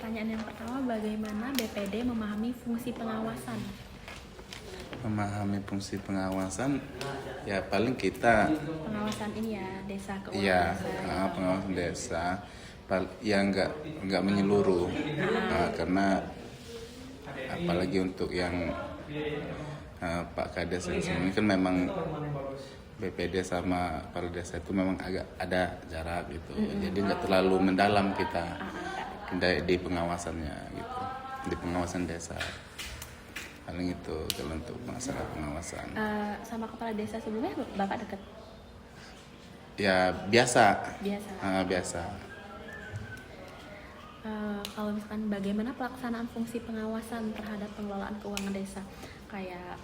pertanyaan yang pertama, bagaimana BPD memahami fungsi pengawasan? Memahami fungsi pengawasan, ya paling kita Pengawasan ini ya, desa keuangan ya desa. pengawasan desa ya nggak menyeluruh. Karena apalagi untuk yang Pak Kades yang sebelumnya kan memang BPD sama kepala desa itu memang agak ada jarak gitu. Jadi nggak terlalu mendalam kita di pengawasannya gitu, di pengawasan desa. Paling itu kalau untuk masalah pengawasan. Sama kepala desa sebelumnya Bapak dekat? Ya biasa. Biasa. Biasa. Kalau misalkan bagaimana pelaksanaan fungsi pengawasan terhadap pengelolaan keuangan desa, kayak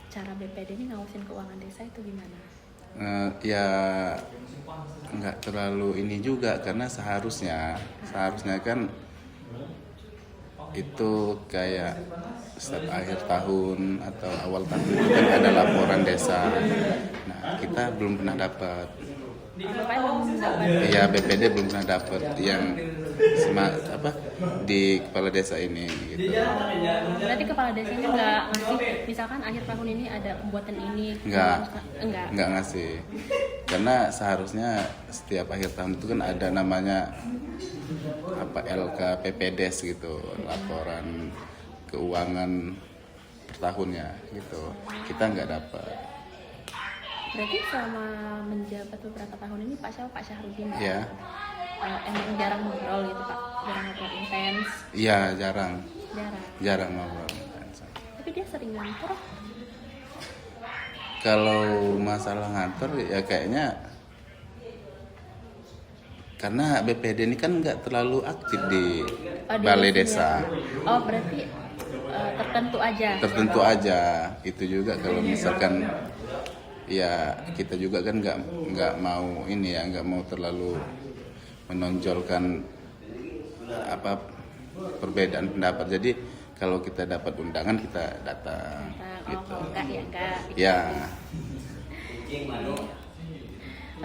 cara BPD ini ngawasin keuangan desa itu gimana? Ya nggak terlalu ini juga, karena seharusnya kan itu kayak setiap akhir tahun atau awal tahun itu kan ada laporan desa. Nah, kita belum pernah dapat. Bapak belum dapat? Iya, BPD belum pernah dapat yang di kepala desa ini gitu. Berarti kepala desanya nggak ngasih, misalkan akhir tahun ini ada pembuatan ini? Enggak ngasih. Karena seharusnya setiap akhir tahun itu kan ada namanya LKPPDes gitu, laporan keuangan per tahunnya gitu. Kita nggak dapat. Berarti selama menjabat beberapa tahun ini Pak Syahrudin Ya. Emang jarang ngobrol gitu Pak? Jarang ngobrol intens? Iya, jarang. Jarang Ngobrol. Tapi dia sering ngantor? Kalau masalah ngantor ya kayaknya karena BPD ini kan nggak terlalu aktif di balai desa. Oh, berarti tertentu aja? Tertentu aja. Itu juga kalau misalkan ya kita juga kan nggak mau ini ya, nggak mau terlalu menonjolkan perbedaan pendapat. Jadi kalau kita dapat undangan kita datang. Gitu. Enggak. Ya.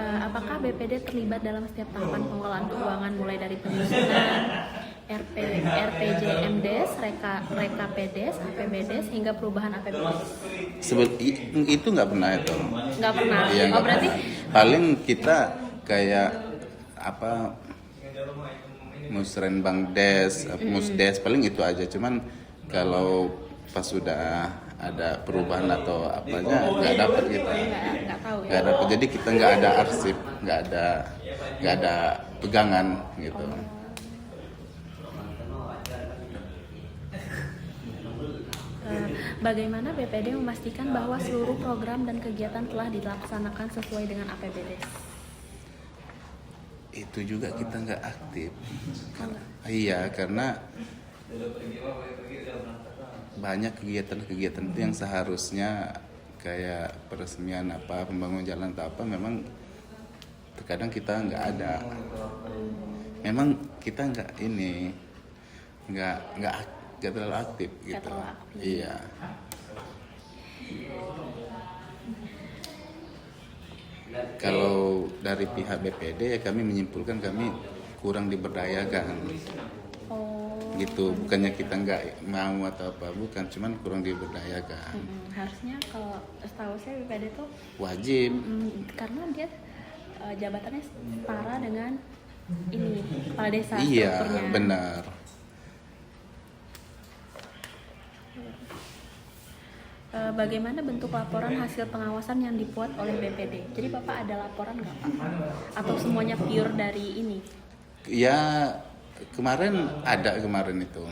Apakah BPD terlibat dalam setiap tahapan pengelolaan keuangan mulai dari penyusunan RPJMDes, RKPDes, APBDes hingga perubahan APBDes? Itu nggak pernah itu. Nggak pernah. Iya, Berarti paling kita kayak musrenbang des, musdes, paling itu aja. Cuman kalau pas sudah ada perubahan atau apanya nggak dapat kita. nggak tahu ya. Nggak dapat. Jadi kita nggak ada arsip, nggak ada pegangan gitu. Bagaimana BPD memastikan bahwa seluruh program dan kegiatan telah dilaksanakan sesuai dengan APBDes? Itu juga kita nggak aktif. Karena banyak kegiatan-kegiatan itu yang seharusnya kayak peresmian pembangunan jalan atau memang terkadang kita nggak ada. Memang kita nggak terlalu aktif gitu. Iya. Kalau dari pihak BPD ya kami menyimpulkan kami kurang diberdayakan. Gitu, bukannya kita nggak mau atau bukan, cuman kurang diberdayakan. Harusnya kalau setahu saya BPD itu wajib, karena dia jabatannya setara dengan ini kepala desa. Iya, benar. Bagaimana bentuk laporan hasil pengawasan yang dibuat oleh BPD? Jadi Bapak ada laporan nggak Pak? Atau semuanya pure dari ini? Ya, kemarin itu.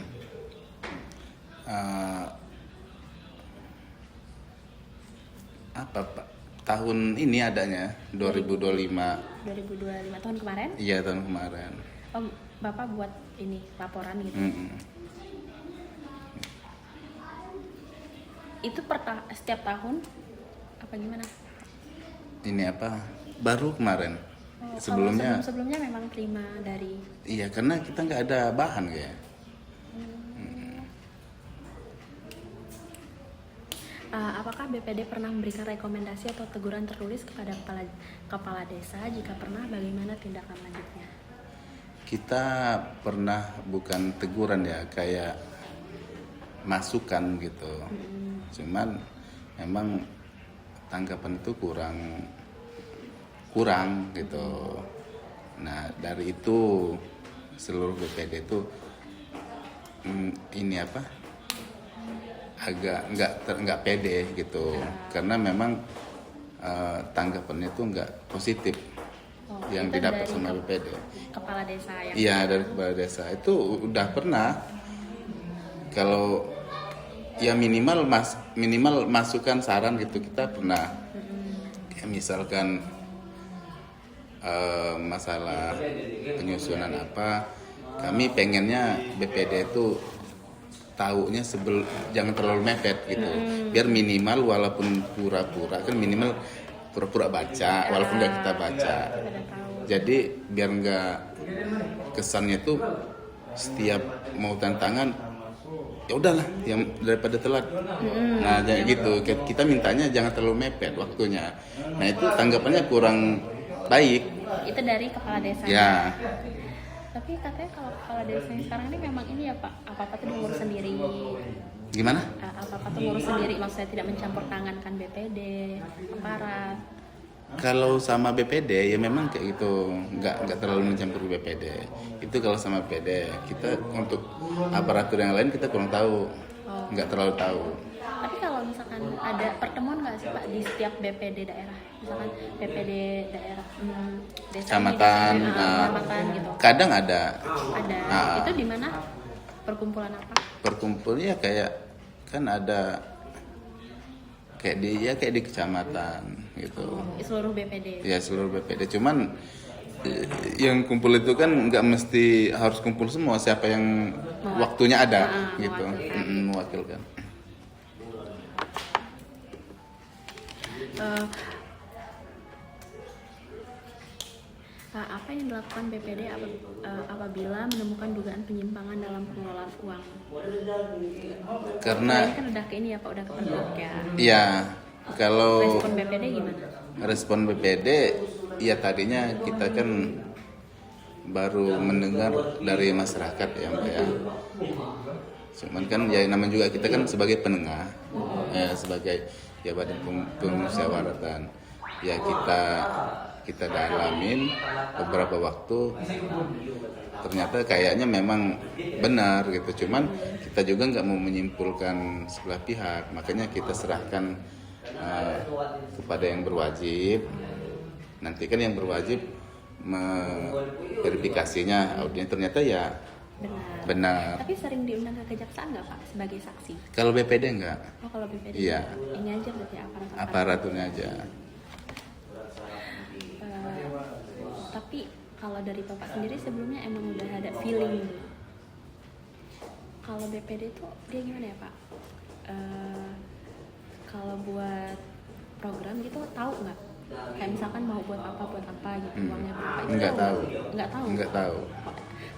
Pak? Tahun ini adanya 2025. 2025 tahun kemarin? Iya, tahun kemarin. Oh, Bapak buat ini laporan gitu. Itu setiap tahun apa gimana? Ini baru kemarin. Sebelumnya memang terima dari. Iya, karena kita nggak ada bahan kayak. Apakah BPD pernah memberikan rekomendasi atau teguran tertulis kepada kepala desa? Jika pernah, bagaimana tindakan lanjutnya? kita pernah bukan teguran ya, kayak masukan gitu. Cuman memang tanggapan itu kurang gitu. Nah dari itu seluruh BPD itu ini apa, agak nggak pede gitu, karena memang tanggapannya itu nggak positif yang itu didapat dari sama BPD. kepala desa yang Iya, dari kepala desa itu udah pernah. Kalau ya minimal masukan saran gitu kita pernah. Kayak misalkan masalah penyusunan apa, kami pengennya BPD itu taunya jangan terlalu mepet gitu. Biar minimal walaupun pura-pura, kan minimal pura-pura baca walaupun nggak kita baca. Jadi biar nggak kesannya tuh setiap mau tantangan ya udahlah yang daripada telat. Nah jadi gitu, kita mintanya jangan terlalu mepet waktunya. Nah itu tanggapannya kurang baik. itu dari kepala desa. Ya. Tapi katanya kalau kepala desa yang sekarang ini memang ini ya Pak, apa-apa tuh ngurus sendiri. Gimana? Apa-apa tuh ngurus sendiri, maksudnya tidak mencampur tangan kan BPD, aparat. Kalau sama BPD ya memang kayak gitu, nggak terlalu mencampur BPD. Itu kalau sama BPD, kita untuk aparatur yang lain kita kurang tahu, nggak terlalu tahu. Tapi kalau misalkan ada pertemuan nggak sih Pak di setiap BPD daerah, misalkan BPD daerah desa Kecamatan, kecamatan gitu. Kadang ada. Ada. Itu di mana? Perkumpulan apa? Perkumpulnya kayak kan ada kayak di kecamatan gitu. Seluruh BPD. Ya seluruh BPD. Cuman yang kumpul itu kan nggak mesti harus kumpul semua, siapa yang waktunya ada gitu, mewakilkan. Apa yang dilakukan BPD apabila menemukan dugaan penyimpangan dalam pengelolaan uang? Karena kan udah ke ini ya Pak, udah ke Pemprov ya. Iya, kalau Respon BPD gimana? respon BPD, ya tadinya kita kan baru mendengar dari masyarakat ya Mbak ya. Cuman kan ya namanya juga kita kan sebagai penengah, sebagai ya badan pemusyawaratan, ya kita dalamin beberapa waktu, ternyata kayaknya memang benar gitu. Cuman kita juga nggak mau menyimpulkan sebelah pihak, makanya kita serahkan kepada yang berwajib. Nanti kan yang berwajib verifikasinya auditnya ternyata ya benar. Tapi sering diundang ke kejaksaan nggak Pak sebagai saksi? Kalau BPD enggak. Oh kalau BPD Iya. Ini aja berarti Aparaturnya aja. Tapi kalau dari Bapak sendiri sebelumnya emang udah ada feeling. Kalau BPD tuh dia gimana ya Pak? Kalau buat program gitu tahu nggak? Kayak misalkan mau buat apa gitu, uangnya berapa? Itu Nggak tahu. Nggak tahu.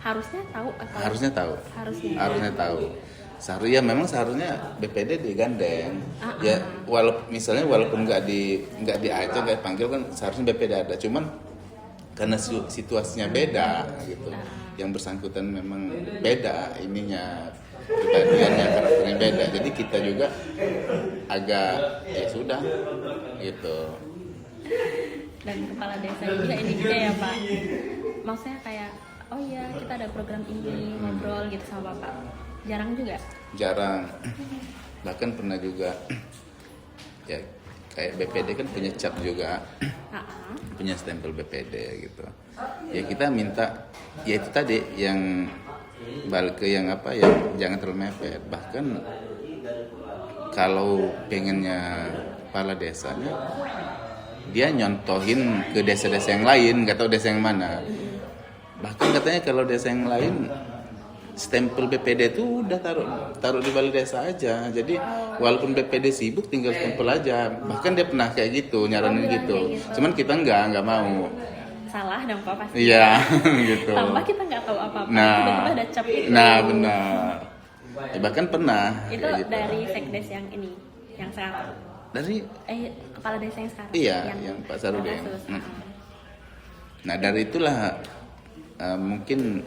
Harusnya tahu atau? Harusnya tahu. Harusnya tahu. Seharusnya BPD digandeng. Ya walaupun nggak diajak, nggak dipanggil kan seharusnya BPD ada. Cuman karena situasinya beda gitu, yang bersangkutan memang beda ininya, kepribadiannya, karakternya beda, jadi kita juga agak ya sudah gitu. Dan kepala desa juga ini juga ya Pak, maksudnya kayak oh iya kita ada program ini, ngobrol gitu sama Bapak, jarang, bahkan pernah juga ya kayak BPD kan punya cap juga, punya stempel BPD gitu. Ya kita minta, ya itu tadi yang balik ke yang apa, yang jangan terlalu mepet. Bahkan kalau pengennya kepala desanya, dia nyontohin ke desa-desa yang lain, nggak tahu desa yang mana. Bahkan katanya kalau desa yang lain stempel BPD itu udah taruh di balai desa aja. Jadi walaupun BPD sibuk tinggal stempel aja. Bahkan dia pernah kayak gitu, nyaranin gitu. Cuman kita nggak mau. Salah dong Pak pasti. Iya, gitu. Tambah kita nggak tahu apa-apa. Nah, tiba-tiba ada cap itu. Nah benar. Ya, bahkan pernah. Itu gitu. dari sekdes yang ini, yang sekarang. Dari Kepala desa yang sekarang. Iya, yang Pak Sarudin. Nah dari itulah mungkin